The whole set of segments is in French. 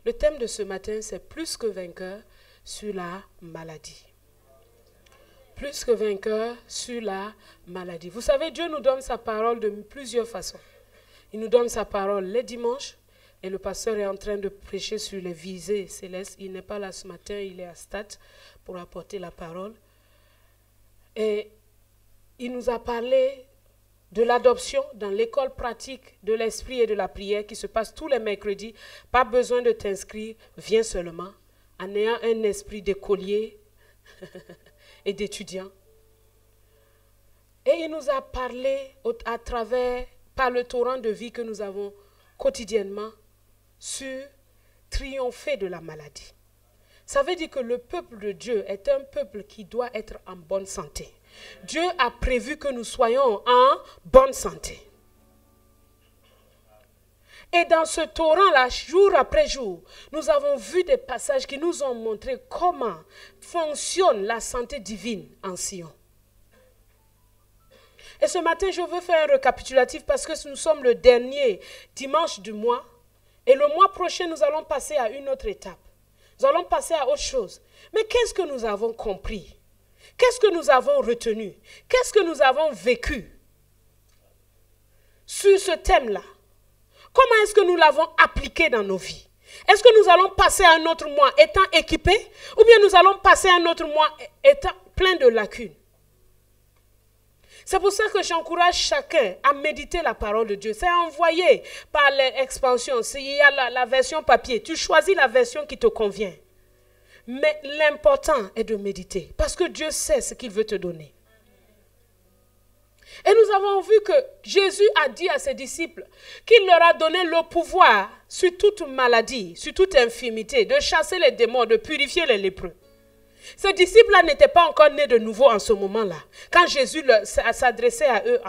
Le thème de ce matin, c'est plus que vainqueur sur la maladie. Plus que vainqueur sur la maladie. Vous savez, Dieu nous donne sa parole de plusieurs façons. Il nous donne sa parole les dimanches et le pasteur est en train de prêcher sur les visées célestes. Il n'est pas là ce matin, il est à Stade pour apporter la parole. Et il nous a parlé de l'adoption dans l'école pratique de l'esprit et de la prière qui se passe tous les mercredis. Pas besoin de t'inscrire, viens seulement en ayant un esprit d'écolier et d'étudiant. Et il nous a parlé à travers, par le torrent de vie que nous avons quotidiennement, sur triompher de la maladie. Ça veut dire que le peuple de Dieu est un peuple qui doit être en bonne santé. Dieu a prévu que nous soyons en bonne santé. Et dans ce torrent-là, jour après jour, nous avons vu des passages qui nous ont montré comment fonctionne la santé divine en Sion. Et ce matin, je veux faire un récapitulatif parce que nous sommes le dernier dimanche du mois. Et le mois prochain, nous allons passer à une autre étape. Nous allons passer à autre chose. Mais qu'est-ce que nous avons compris? Qu'est-ce que nous avons retenu? Qu'est-ce que nous avons vécu sur ce thème-là? Comment est-ce que nous l'avons appliqué dans nos vies? Est-ce que nous allons passer à un autre mois étant équipés? Ou bien nous allons passer à un autre mois étant plein de lacunes? C'est pour ça que j'encourage chacun à méditer la parole de Dieu. C'est envoyé par l'expansion. S'il y a la version papier, tu choisis la version qui te convient. Mais l'important est de méditer. Parce que Dieu sait ce qu'il veut te donner. Et nous avons vu que Jésus a dit à ses disciples qu'il leur a donné le pouvoir sur toute maladie, sur toute infirmité, de chasser les démons, de purifier les lépreux. Ces disciples-là n'étaient pas encore nés de nouveau en ce moment-là, quand Jésus s'adressait à eux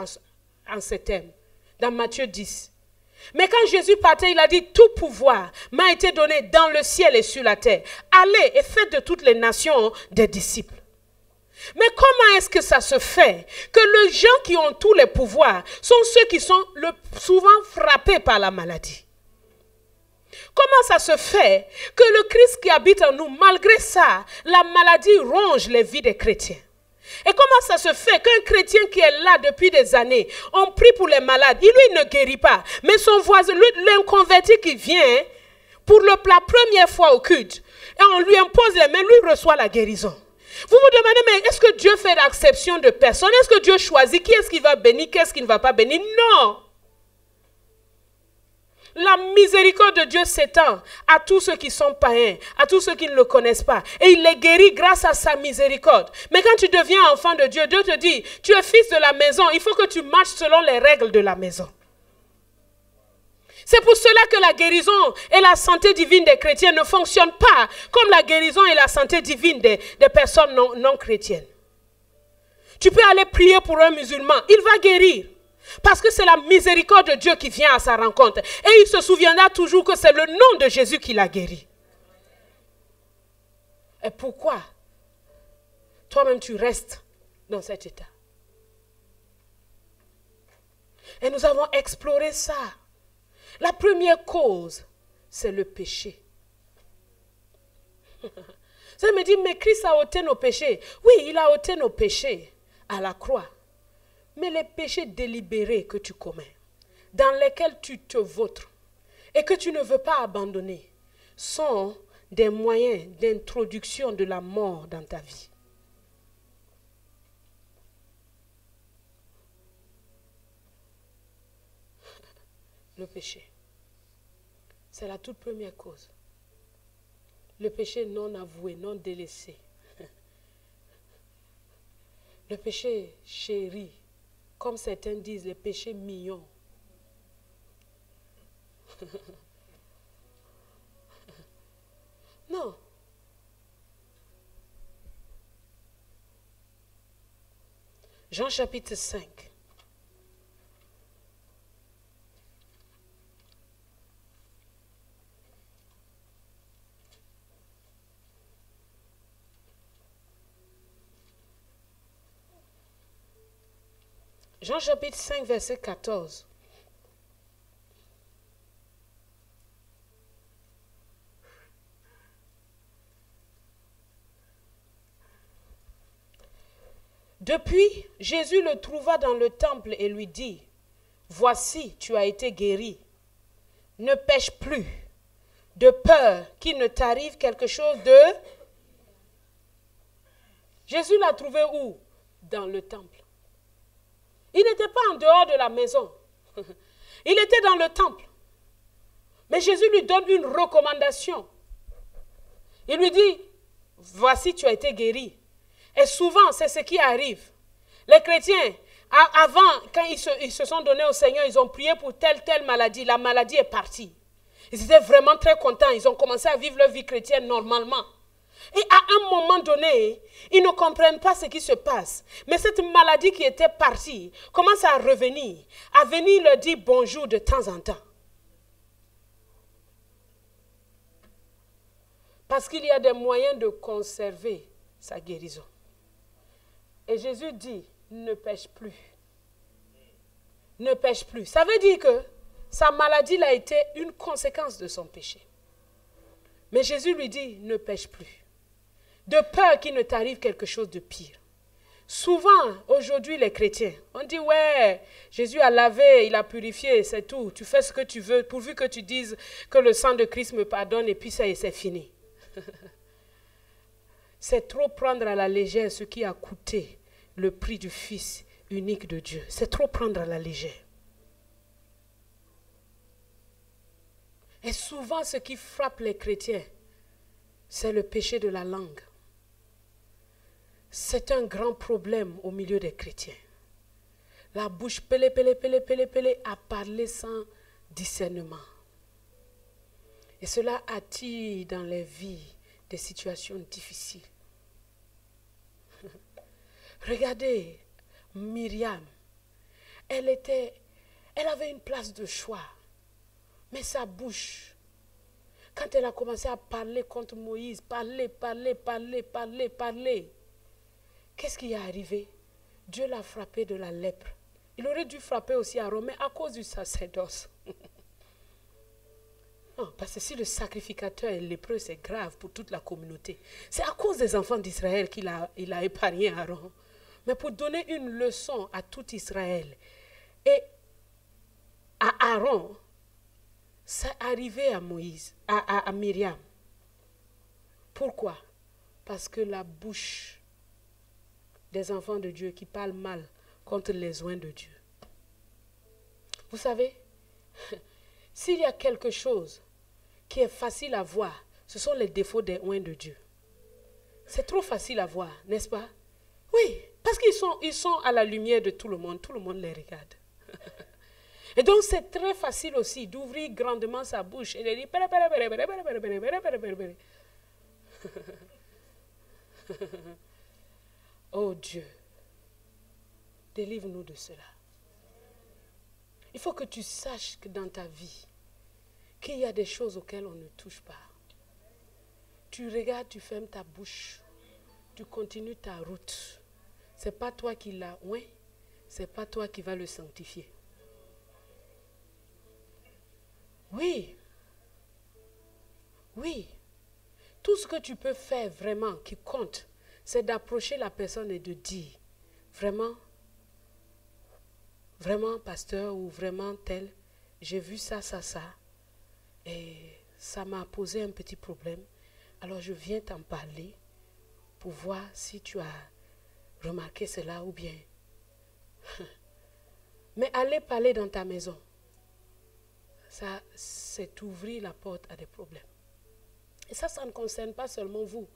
en ces termes, dans Matthieu 10. Mais quand Jésus partait, il a dit, tout pouvoir m'a été donné dans le ciel et sur la terre. Allez et faites de toutes les nations des disciples. Mais comment est-ce que ça se fait que les gens qui ont tous les pouvoirs sont ceux qui sont souvent frappés par la maladie? Comment ça se fait que le Christ qui habite en nous, malgré ça, la maladie ronge les vies des chrétiens? Et comment ça se fait qu'un chrétien qui est là depuis des années, on prie pour les malades, lui ne guérit pas, mais son voisin, l'inconverti qui vient pour la première fois au culte, et on lui impose les mains, lui reçoit la guérison. Vous vous demandez, mais est-ce que Dieu fait l'acception de personne? Est-ce que Dieu choisit qui est-ce qui va bénir, qui est-ce qui ne va pas bénir? Non! La miséricorde de Dieu s'étend à tous ceux qui sont païens, à tous ceux qui ne le connaissent pas. Et il les guérit grâce à sa miséricorde. Mais quand tu deviens enfant de Dieu, Dieu te dit, tu es fils de la maison, il faut que tu marches selon les règles de la maison. C'est pour cela que la guérison et la santé divine des chrétiens ne fonctionnent pas comme la guérison et la santé divine des personnes non chrétiennes. Tu peux aller prier pour un musulman, il va guérir. Parce que c'est la miséricorde de Dieu qui vient à sa rencontre. Et il se souviendra toujours que c'est le nom de Jésus qui l'a guéri. Et pourquoi toi-même tu restes dans cet état? Et nous avons exploré ça. La première cause, c'est le péché. Ça me dit, mais Christ a ôté nos péchés. Oui, il a ôté nos péchés à la croix. Mais les péchés délibérés que tu commets, dans lesquels tu te vautres et que tu ne veux pas abandonner, sont des moyens d'introduction de la mort dans ta vie. Le péché, c'est la toute première cause. Le péché non avoué, non délaissé. Le péché chéri. Comme certains disent, les péchés mignons. Non. Jean chapitre 5. Jean chapitre 5, verset 14. Depuis, Jésus le trouva dans le temple et lui dit, « Voici, tu as été guéri. Ne pêche plus, de peur qu'il ne t'arrive quelque chose de... » Jésus l'a trouvé où? Dans le temple. Il n'était pas en dehors de la maison. Il était dans le temple. Mais Jésus lui donne une recommandation. Il lui dit, voici, tu as été guéri. Et souvent, c'est ce qui arrive. Les chrétiens, avant, quand ils se sont donnés au Seigneur, ils ont prié pour telle maladie. La maladie est partie. Ils étaient vraiment très contents. Ils ont commencé à vivre leur vie chrétienne normalement. Et à un moment donné, ils ne comprennent pas ce qui se passe. Mais cette maladie qui était partie commence à revenir. À venir leur dire bonjour de temps en temps. Parce qu'il y a des moyens de conserver sa guérison. Et Jésus dit, ne pêche plus. Ne pêche plus. Ça veut dire que sa maladie a été une conséquence de son péché. Mais Jésus lui dit, ne pêche plus. De peur qu'il ne t'arrive quelque chose de pire. Souvent, aujourd'hui, les chrétiens, on dit, ouais, Jésus a lavé, il a purifié, c'est tout. Tu fais ce que tu veux, pourvu que tu dises que le sang de Christ me pardonne et puis ça y est, c'est fini. C'est trop prendre à la légère ce qui a coûté le prix du Fils unique de Dieu. C'est trop prendre à la légère. Et souvent, ce qui frappe les chrétiens, c'est le péché de la langue. C'est un grand problème au milieu des chrétiens. La bouche pelé, à parler sans discernement. Et cela attire dans les vies des situations difficiles. Regardez, Myriam, elle avait une place de choix. Mais sa bouche, quand elle a commencé à parler contre Moïse, parler, qu'est-ce qui est arrivé? Dieu l'a frappé de la lèpre. Il aurait dû frapper aussi Aaron, mais à cause du sacerdoce. Non, parce que si le sacrificateur est lépreux, c'est grave pour toute la communauté. C'est à cause des enfants d'Israël qu'il a épargné Aaron. Mais pour donner une leçon à tout Israël et à Aaron, c'est arrivé à Moïse, à Myriam. Pourquoi? Parce que la bouche des enfants de Dieu qui parlent mal contre les oints de Dieu. Vous savez, s'il y a quelque chose qui est facile à voir, ce sont les défauts des oints de Dieu. C'est trop facile à voir, n'est-ce pas? Oui, parce qu'ils sont à la lumière de tout le monde les regarde. Et donc c'est très facile aussi d'ouvrir grandement sa bouche et de dire oh Dieu, délivre-nous de cela. Il faut que tu saches que dans ta vie, qu'il y a des choses auxquelles on ne touche pas. Tu regardes, tu fermes ta bouche, tu continues ta route. Ce n'est pas toi qui l'as oint, ce n'est pas toi qui vas le sanctifier. Oui. Oui. Tout ce que tu peux faire vraiment qui compte, c'est d'approcher la personne et de dire, vraiment, pasteur, ou vraiment tel, j'ai vu ça, et ça m'a posé un petit problème. Alors je viens t'en parler pour voir si tu as remarqué cela ou bien. Mais aller parler dans ta maison, ça, c'est ouvrir la porte à des problèmes. Et ça ne concerne pas seulement vous.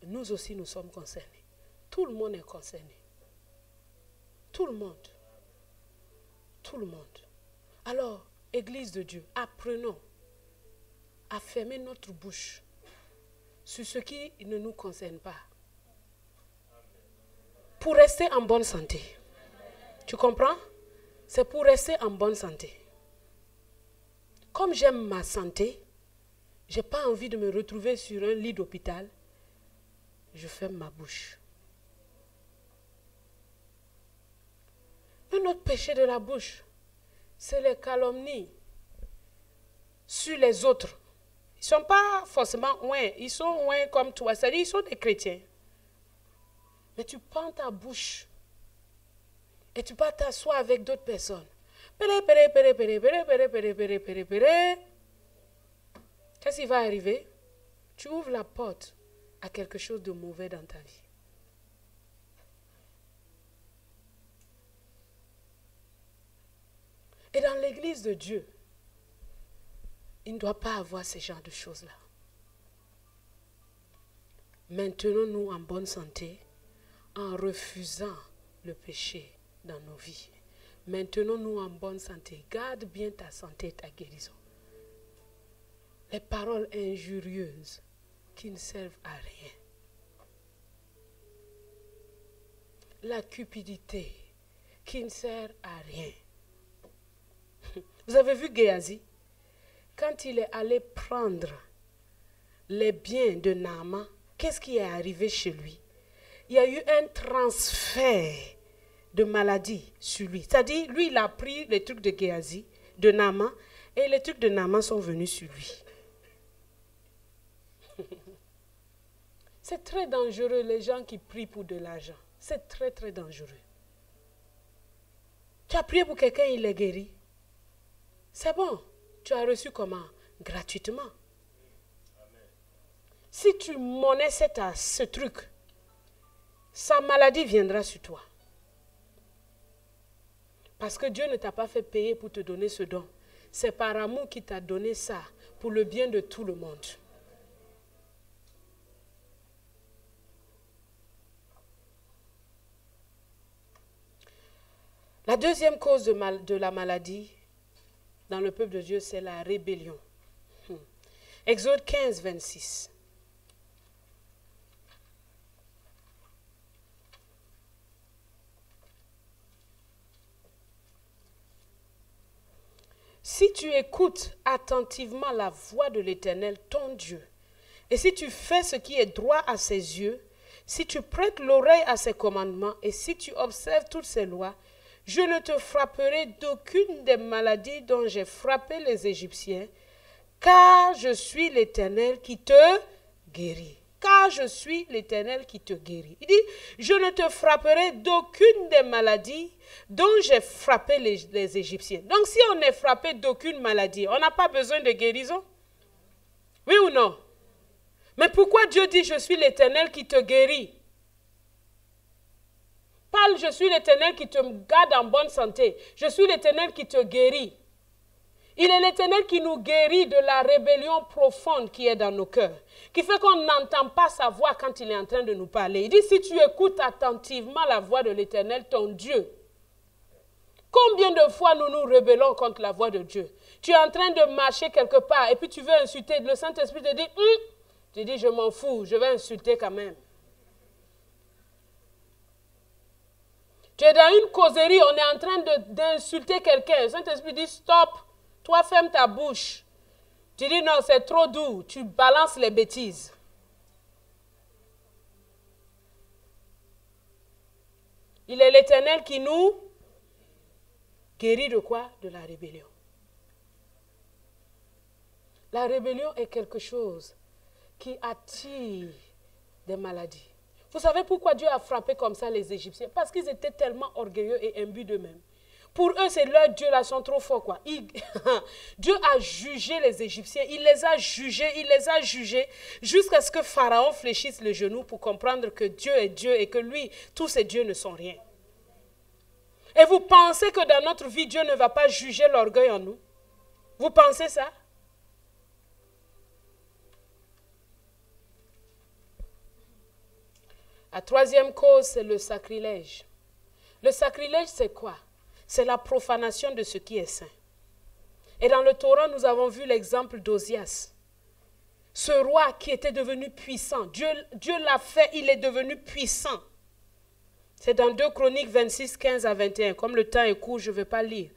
Nous aussi, nous sommes concernés. Tout le monde est concerné. Tout le monde. Tout le monde. Alors, Église de Dieu, apprenons à fermer notre bouche sur ce qui ne nous concerne pas. Pour rester en bonne santé. Tu comprends? C'est pour rester en bonne santé. Comme j'aime ma santé, je n'ai pas envie de me retrouver sur un lit d'hôpital. Je ferme ma bouche. Un autre péché de la bouche, c'est les calomnies sur les autres. Ils ne sont pas forcément ouins, ils sont ouins comme toi, c'est-à-dire ils sont des chrétiens. Mais tu prends ta bouche Et tu vas t'asseoir avec d'autres personnes. Qu'est-ce qui va arriver? Tu ouvres la porte à quelque chose de mauvais dans ta vie. Et dans l'église de Dieu, il ne doit pas avoir ce genre de choses-là. Maintenons-nous en bonne santé en refusant le péché dans nos vies. Maintenons-nous en bonne santé. Garde bien ta santé et ta guérison. Les paroles injurieuses qui ne servent à rien. La cupidité qui ne sert à rien. Vous avez vu Géasi? Quand il est allé prendre les biens de Naaman, qu'est-ce qui est arrivé chez lui? Il y a eu un transfert de maladie sur lui. C'est-à-dire, lui, il a pris les trucs de Géasi, de Naaman, et les trucs de Naaman sont venus sur lui. C'est très dangereux, les gens qui prient pour de l'argent. C'est très, très dangereux. Tu as prié pour quelqu'un, il est guéri. C'est bon. Tu as reçu comment? Gratuitement. Amen. Si tu monnaies ce truc, sa maladie viendra sur toi. Parce que Dieu ne t'a pas fait payer pour te donner ce don. C'est par amour qu'il t'a donné ça pour le bien de tout le monde. La deuxième cause de la maladie dans le peuple de Dieu, c'est la rébellion. Exode 15, 26. Si tu écoutes attentivement la voix de l'Éternel, ton Dieu, et si tu fais ce qui est droit à ses yeux, si tu prêtes l'oreille à ses commandements, et si tu observes toutes ses lois, je ne te frapperai d'aucune des maladies dont j'ai frappé les Égyptiens, car je suis l'Éternel qui te guérit. Car je suis l'Éternel qui te guérit. Il dit, je ne te frapperai d'aucune des maladies dont j'ai frappé les Égyptiens. Donc si on est frappé d'aucune maladie, on n'a pas besoin de guérison? Oui ou non? Mais pourquoi Dieu dit, je suis l'Éternel qui te guérit? Parle, je suis l'Éternel qui te garde en bonne santé. Je suis l'Éternel qui te guérit. Il est l'Éternel qui nous guérit de la rébellion profonde qui est dans nos cœurs, qui fait qu'on n'entend pas sa voix quand il est en train de nous parler. Il dit, si tu écoutes attentivement la voix de l'Éternel, ton Dieu, combien de fois nous nous rebellons contre la voix de Dieu? Tu es en train de marcher quelque part et puis tu veux insulter. Le Saint-Esprit te dit, tu dis, je m'en fous, je vais insulter quand même. Tu es dans une causerie, on est en train d'insulter quelqu'un. Le Saint-Esprit dit, stop, toi ferme ta bouche. Tu dis, non, c'est trop doux, tu balances les bêtises. Il est l'Éternel qui nous guérit de quoi? De la rébellion. La rébellion est quelque chose qui attire des maladies. Vous savez pourquoi Dieu a frappé comme ça les Égyptiens? Parce qu'ils étaient tellement orgueilleux et imbus d'eux-mêmes. Pour eux, c'est leur Dieu là, sont trop forts, quoi. Dieu a jugé les Égyptiens, il les a jugés, jusqu'à ce que Pharaon fléchisse le genou pour comprendre que Dieu est Dieu et que lui, tous ces dieux ne sont rien. Et vous pensez que dans notre vie, Dieu ne va pas juger l'orgueil en nous? Vous pensez ça? La troisième cause, c'est le sacrilège. Le sacrilège, c'est quoi? C'est la profanation de ce qui est saint. Et dans le Torah, nous avons vu l'exemple d'Osias. Ce roi qui était devenu puissant, Dieu l'a fait, il est devenu puissant. C'est dans 2 Chroniques 26, 15 à 21. Comme le temps est court, je ne vais pas lire.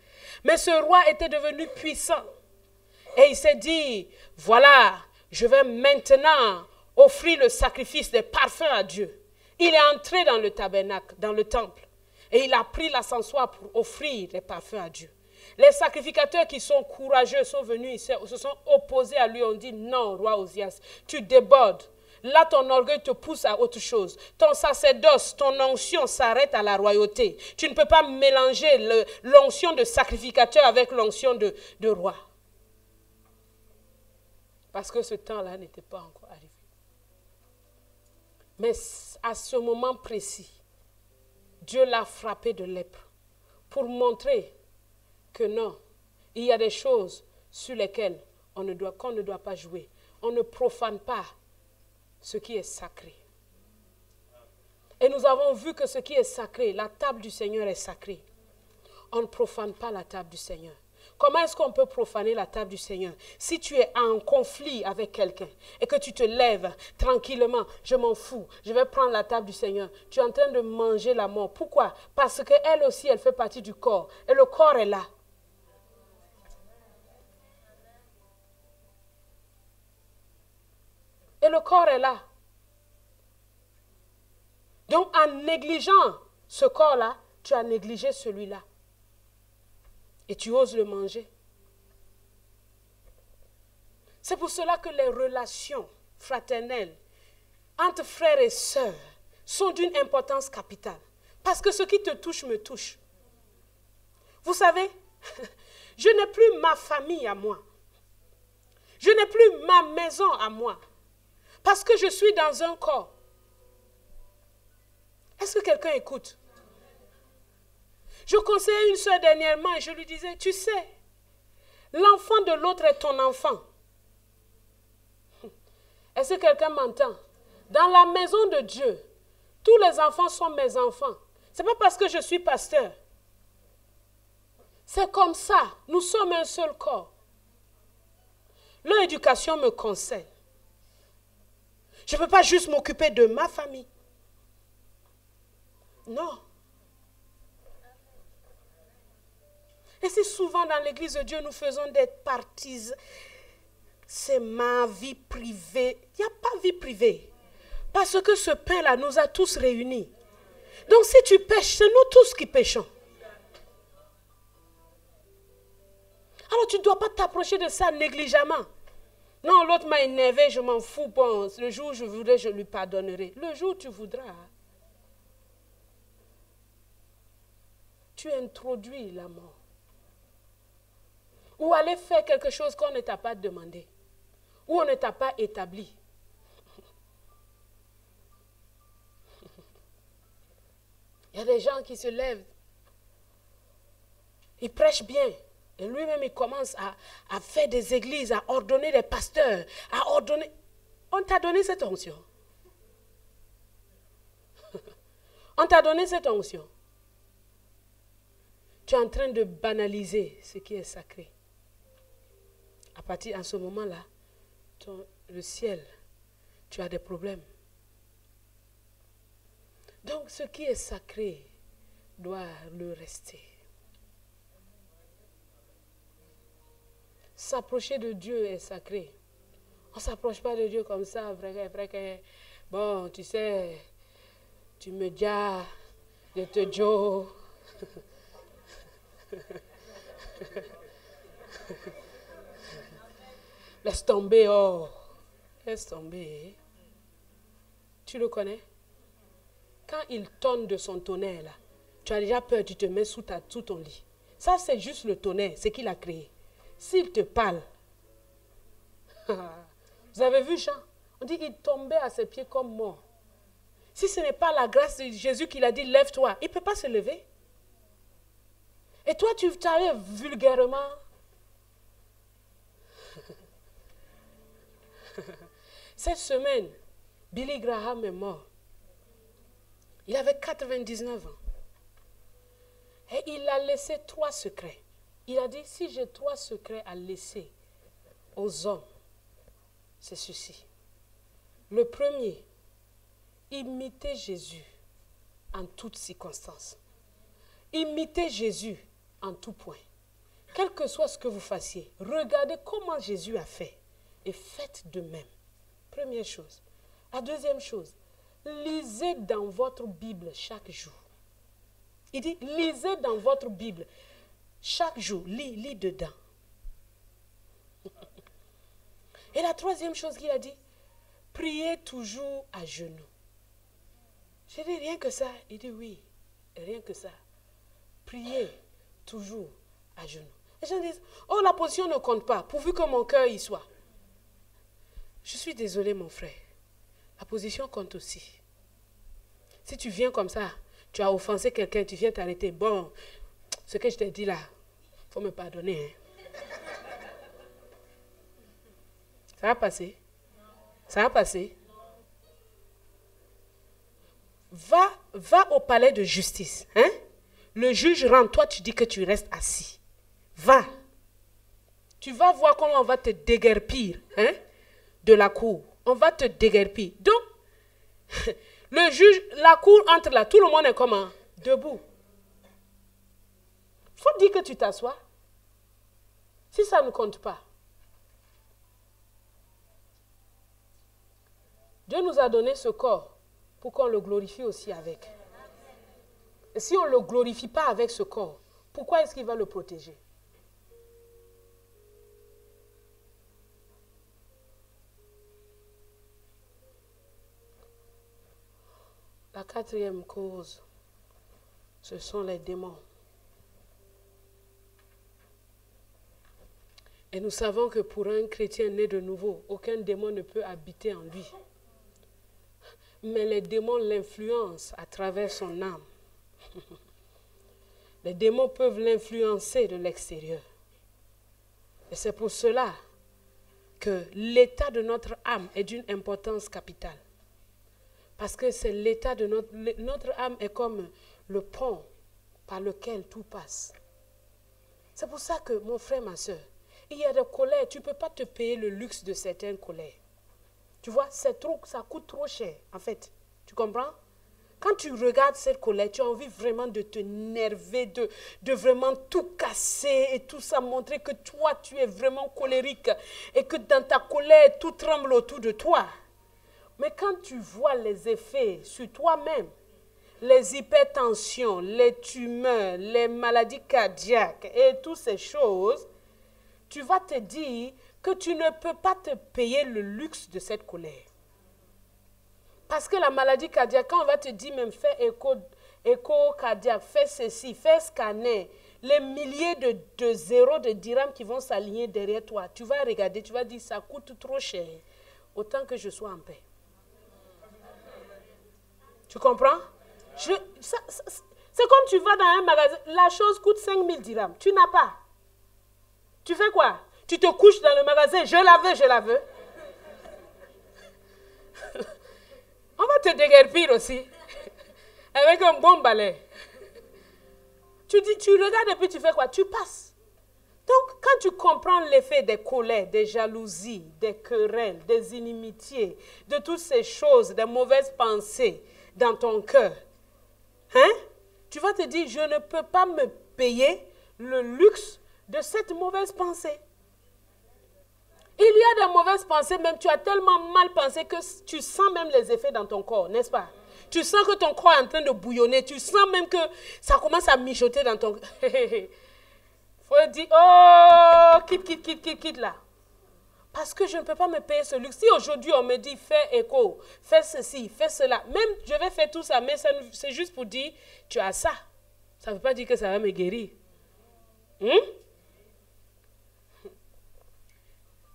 Mais ce roi était devenu puissant. Et il s'est dit, voilà, je vais maintenant offrir le sacrifice des parfums à Dieu. Il est entré dans le tabernacle, dans le temple. Et il a pris l'ascensoir pour offrir les parfums à Dieu. Les sacrificateurs qui sont courageux sont venus, se sont opposés à lui, ont dit, non, roi Osias, tu débordes. Là, ton orgueil te pousse à autre chose. Ton sacerdoce, ton onction s'arrête à la royauté. Tu ne peux pas mélanger l'onction de sacrificateur avec l'onction de roi. Parce que ce temps-là n'était pas encore arrivé. Mais à ce moment précis, Dieu l'a frappé de lèpre pour montrer que non, il y a des choses sur lesquelles qu'on ne doit pas jouer. On ne profane pas ce qui est sacré. Et nous avons vu que ce qui est sacré, la table du Seigneur est sacrée. On ne profane pas la table du Seigneur. Comment est-ce qu'on peut profaner la table du Seigneur? Si tu es en conflit avec quelqu'un et que tu te lèves tranquillement, je m'en fous, je vais prendre la table du Seigneur. Tu es en train de manger la mort. Pourquoi? Parce qu'elle aussi, elle fait partie du corps. Et le corps est là. Et le corps est là. Donc, en négligeant ce corps-là, tu as négligé celui-là. Et tu oses le manger. C'est pour cela que les relations fraternelles entre frères et sœurs sont d'une importance capitale. Parce que ce qui te touche me touche. Vous savez, je n'ai plus ma famille à moi. Je n'ai plus ma maison à moi. Parce que je suis dans un corps. Est-ce que quelqu'un écoute? Je conseillais une soeur dernièrement et je lui disais, tu sais, l'enfant de l'autre est ton enfant. Est-ce que quelqu'un m'entend? Dans la maison de Dieu, tous les enfants sont mes enfants. Ce n'est pas parce que je suis pasteur. C'est comme ça, nous sommes un seul corps. Leur éducation me concerne. Je ne peux pas juste m'occuper de ma famille. Non. Et si souvent dans l'église de Dieu, nous faisons des parties, c'est ma vie privée. Il n'y a pas vie privée. Parce que ce pain-là nous a tous réunis. Donc si tu pêches, c'est nous tous qui pêchons. Alors tu ne dois pas t'approcher de ça négligemment. Non, l'autre m'a énervé, je m'en fous. Bon, le jour où je voudrais, je lui pardonnerai. Le jour où tu voudras, tu introduis la mort. Ou aller faire quelque chose qu'on ne t'a pas demandé. Ou on ne t'a pas établi. Il y a des gens qui se lèvent. Ils prêchent bien. Et lui-même, il commence à faire des églises, à ordonner des pasteurs, à ordonner. On t'a donné cette onction. On t'a donné cette onction. Tu es en train de banaliser ce qui est sacré. À partir de ce moment-là, le ciel, tu as des problèmes. Donc, ce qui est sacré doit le rester. S'approcher de Dieu est sacré. On ne s'approche pas de Dieu comme ça, vrai. Bon, tu sais, tu me dis, je te dis. Laisse tomber, oh. Laisse tomber. Tu le connais? Quand il tonne de son tonnerre, là, tu as déjà peur, tu te mets sous ton lit. Ça, c'est juste le tonnerre, c'est qu'il a créé. S'il te parle, vous avez vu Jean? On dit qu'il tombait à ses pieds comme mort. Si ce n'est pas la grâce de Jésus qui l'a dit, lève-toi, il ne peut pas se lever. Et toi, tu t'arrives vulgairement. Cette semaine, Billy Graham est mort. Il avait 99 ans. Et il a laissé 3 secrets. Il a dit, si j'ai 3 secrets à laisser aux hommes, c'est ceci. Le premier, imitez Jésus en toutes circonstances. Imitez Jésus en tout point. Quel que soit ce que vous fassiez, regardez comment Jésus a fait et faites de même. Première chose. La deuxième chose, lisez dans votre Bible chaque jour. Il dit, lisez dans votre Bible chaque jour, lis dedans. Et la troisième chose qu'il a dit, priez toujours à genoux. J'ai dit rien que ça. Il dit oui, rien que ça. Priez toujours à genoux. Les gens disent, oh la position ne compte pas, pourvu que mon cœur y soit. Je suis désolée mon frère, la position compte aussi. Si tu viens comme ça, tu as offensé quelqu'un, tu viens t'arrêter. Bon, ce que je t'ai dit là, il faut me pardonner. Ça va passer? Ça va passer? Va au palais de justice. Hein? Le juge rentre, toi tu dis que tu restes assis. Va. Tu vas voir comment on va te déguerpir hein, de la cour. On va te déguerpir. Donc, le juge, la cour entre là, tout le monde est comment? Debout. Il faut dire que tu t'assois. Si ça ne compte pas. Dieu nous a donné ce corps pour qu'on le glorifie aussi avec. Et si on ne le glorifie pas avec ce corps, pourquoi est-ce qu'il va le protéger? La quatrième cause, ce sont les démons. Et nous savons que pour un chrétien né de nouveau, aucun démon ne peut habiter en lui. Mais les démons l'influencent à travers son âme. Les démons peuvent l'influencer de l'extérieur. Et c'est pour cela que l'état de notre âme est d'une importance capitale. Parce que c'est l'état de notre âme est comme le pont par lequel tout passe. C'est pour ça que, mon frère, ma soeur, il y a des colères, tu ne peux pas te payer le luxe de certaines colères. Tu vois, c'est trop, ça coûte trop cher, en fait. Tu comprends? Quand tu regardes cette colère, tu as envie vraiment de te nerver, de vraiment tout casser et tout ça, montrer que toi, tu es vraiment colérique et que dans ta colère, tout tremble autour de toi. Mais quand tu vois les effets sur toi-même, les hypertensions, les tumeurs, les maladies cardiaques et toutes ces choses, tu vas te dire que tu ne peux pas te payer le luxe de cette colère. Parce que la maladie cardiaque, quand on va te dire même fais écho cardiaque, fais ceci, fais scanner, les milliers de zéros de dirhams qui vont s'aligner derrière toi, tu vas regarder, tu vas dire ça coûte trop cher, autant que je sois en paix. Tu comprends? C'est comme tu vas dans un magasin, la chose coûte 5000 dirhams, tu n'as pas. Tu fais quoi? Tu te couches dans le magasin, je la veux. On va te déguerpir aussi, avec un bon balai. Tu regardes et puis tu fais quoi? Tu passes. Donc, quand tu comprends l'effet des colères, des jalousies, des querelles, des inimitiés, de toutes ces choses, des mauvaises pensées dans ton cœur, hein? Tu vas te dire, je ne peux pas me payer le luxe de cette mauvaise pensée. Il y a des mauvaises pensées, même tu as tellement mal pensé que tu sens même les effets dans ton corps, n'est-ce pas? Tu sens que ton corps est en train de bouillonner, tu sens même que ça commence à mijoter dans ton... Faut dire, oh, quitte là. Parce que je ne peux pas me payer ce luxe. Si aujourd'hui on me dit, fais écho, fais ceci, fais cela, même je vais faire tout ça, mais c'est juste pour dire, tu as ça. Ça ne veut pas dire que ça va me guérir.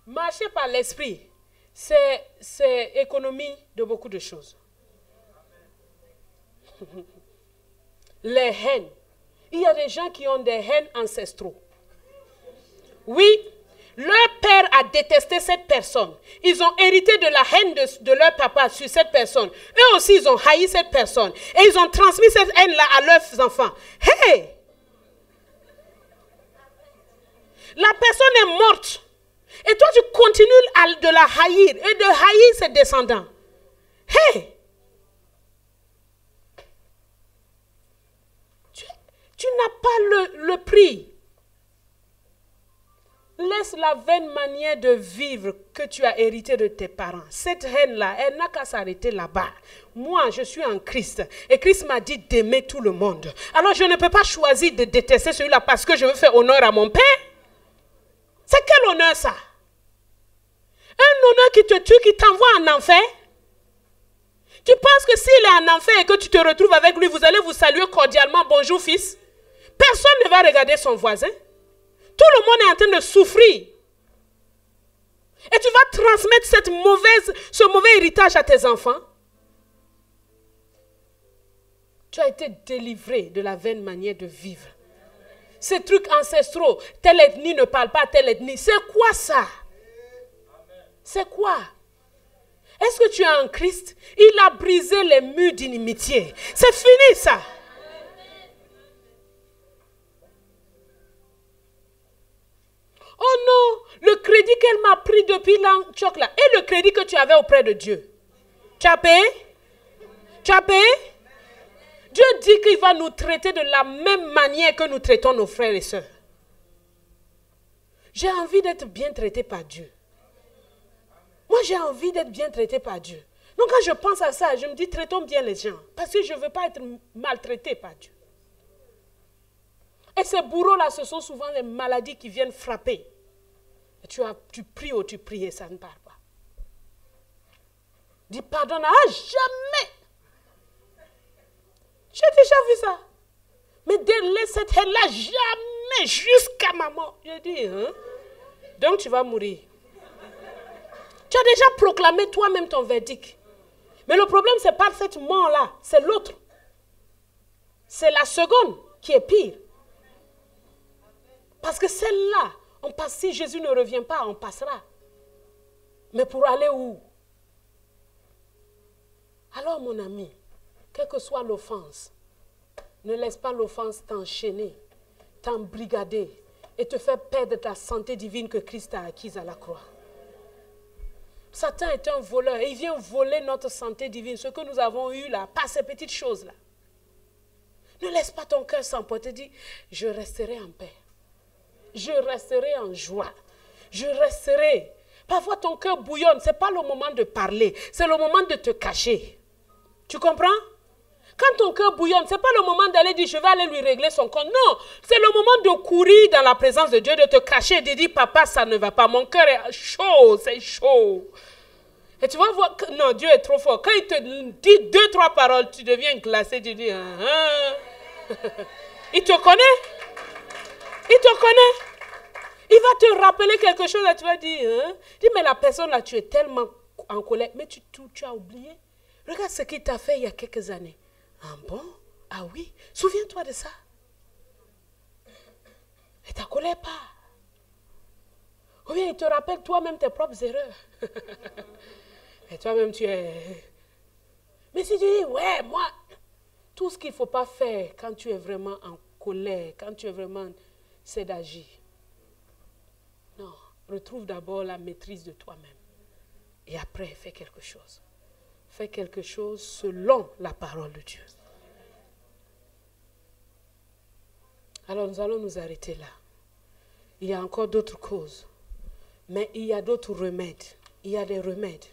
Marcher par l'esprit, c'est économie de beaucoup de choses. Les haines. Il y a des gens qui ont des haines ancestraux. Oui, leur père a détesté cette personne. Ils ont hérité de la haine de leur papa sur cette personne. Eux aussi, ils ont haï cette personne. Et ils ont transmis cette haine-là à leurs enfants. Hey! La personne est morte. Et toi, tu continues de la haïr et de haïr ses descendants. Hey! Tu n'as pas le prix. Laisse la vaine manière de vivre que tu as hérité de tes parents. Cette haine-là, elle n'a qu'à s'arrêter là-bas. Moi, je suis en Christ. Et Christ m'a dit d'aimer tout le monde. Alors, je ne peux pas choisir de détester celui-là parce que je veux faire honneur à mon Père. C'est quel honneur ça? Un un honneur qui te tue, qui t'envoie en enfer? Tu penses que s'il est en enfer et que tu te retrouves avec lui, vous allez vous saluer cordialement, bonjour fils? Personne ne va regarder son voisin. Tout le monde est en train de souffrir. Et tu vas transmettre ce mauvais héritage à tes enfants. Tu as été délivré de la vaine manière de vivre. Ces trucs ancestraux, telle ethnie ne parle pas à telle ethnie. C'est quoi ça? C'est quoi? Est-ce que tu es en Christ? Il a brisé les murs d'inimitié. C'est fini ça. Oh non, le crédit qu'elle m'a pris depuis l'Antioche là, et le crédit que tu avais auprès de Dieu. Tu as payé? Tu as payé? Dieu dit qu'il va nous traiter de la même manière que nous traitons nos frères et sœurs. J'ai envie d'être bien traité par Dieu. Moi, j'ai envie d'être bien traité par Dieu. Donc, quand je pense à ça, je me dis, traitons bien les gens. Parce que je ne veux pas être maltraité par Dieu. Et ces bourreaux-là, ce sont souvent les maladies qui viennent frapper. Et tu pries ou tu pries et ça ne part pas. Dis pardon, jamais. J'ai déjà vu ça. Mais dès cette haine-là, jamais, jusqu'à ma mort. J'ai dit, hein? Donc tu vas mourir. Tu as déjà proclamé toi-même ton verdict. Mais le problème, ce n'est pas cette mort-là, c'est l'autre. C'est la seconde qui est pire. Parce que celle-là, on passe, si Jésus ne revient pas, on passera. Mais pour aller où? Alors mon ami, quelle que soit l'offense, ne laisse pas l'offense t'enchaîner, t'embrigader et te faire perdre ta santé divine que Christ a acquise à la croix. Satan est un voleur et il vient voler notre santé divine, ce que nous avons eu là, pas ces petites choses-là. Ne laisse pas ton cœur s'emporter, dis, je resterai en paix. Je resterai en joie. Je resterai. Parfois ton cœur bouillonne, ce n'est pas le moment de parler, c'est le moment de te cacher. Tu comprends? Quand ton cœur bouillonne, ce n'est pas le moment d'aller dire, je vais aller lui régler son compte. Non, c'est le moment de courir dans la présence de Dieu, de te cacher, de dire, papa, ça ne va pas. Mon cœur est chaud, c'est chaud. Et tu vas voir que, non, Dieu est trop fort. Quand il te dit 2, 3 paroles, tu deviens glacé, tu dis, Il te connaît. Il te connaît. Il va te rappeler quelque chose et tu vas dire, dis, mais la personne là, tu es tellement en colère, mais tu as oublié. Regarde ce qu'il t'a fait il y a quelques années. Ah bon? Ah oui? Souviens-toi de ça. Et ta colère pas. Ou bien il te rappelle toi-même tes propres erreurs. Et toi-même tu es... Mais si tu dis, ouais, moi, tout ce qu'il ne faut pas faire quand tu es vraiment en colère, quand tu es vraiment... c'est d'agir. Non, retrouve d'abord la maîtrise de toi-même. Et après, fais quelque chose. Fais quelque chose selon la parole de Dieu. Alors nous allons nous arrêter là. Il y a encore d'autres causes. Mais il y a d'autres remèdes. Il y a des remèdes.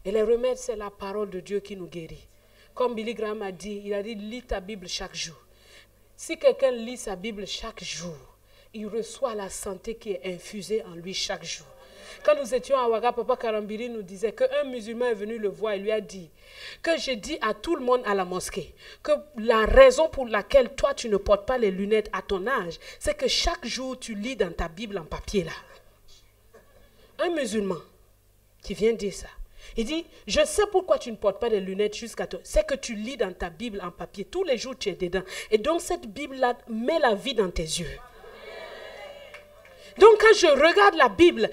Et les remèdes, c'est la parole de Dieu qui nous guérit. Comme Billy Graham a dit, il a dit, lis ta Bible chaque jour. Si quelqu'un lit sa Bible chaque jour, il reçoit la santé qui est infusée en lui chaque jour. Quand nous étions à Ouaga, Papa Karambiri nous disait qu'un musulman est venu le voir et lui a dit que j'ai dit à tout le monde à la mosquée que la raison pour laquelle toi tu ne portes pas les lunettes à ton âge, c'est que chaque jour tu lis dans ta Bible en papier là. Un musulman qui vient dire ça, il dit, je sais pourquoi tu ne portes pas les lunettes jusqu'à toi. C'est que tu lis dans ta Bible en papier. Tous les jours tu es dedans. Et donc cette Bible-là met la vie dans tes yeux. Donc quand je regarde la Bible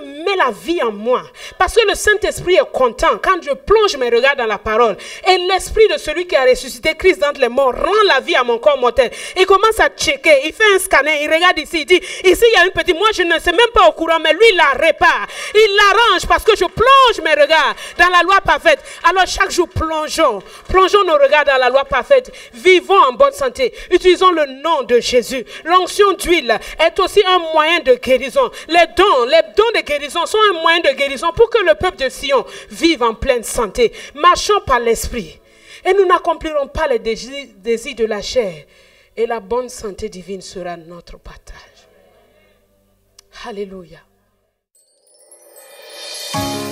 met la vie en moi. Parce que le Saint-Esprit est content quand je plonge mes regards dans la parole. Et l'Esprit de celui qui a ressuscité Christ d'entre les morts rend la vie à mon corps mortel. Il commence à checker, il fait un scanner, il regarde ici, il dit, ici il y a une petite, moi je ne sais même pas au courant, mais lui il la répare. Il l'arrange parce que je plonge mes regards dans la loi parfaite. Alors chaque jour plongeons nos regards dans la loi parfaite. Vivons en bonne santé. Utilisons le nom de Jésus. L'onction d'huile est aussi un moyen de guérison. Les dons de guérison sont un moyen de guérison pour que le peuple de Sion vive en pleine santé. Marchons par l'esprit et nous n'accomplirons pas les désirs de la chair et la bonne santé divine sera notre partage. Alléluia. Amen.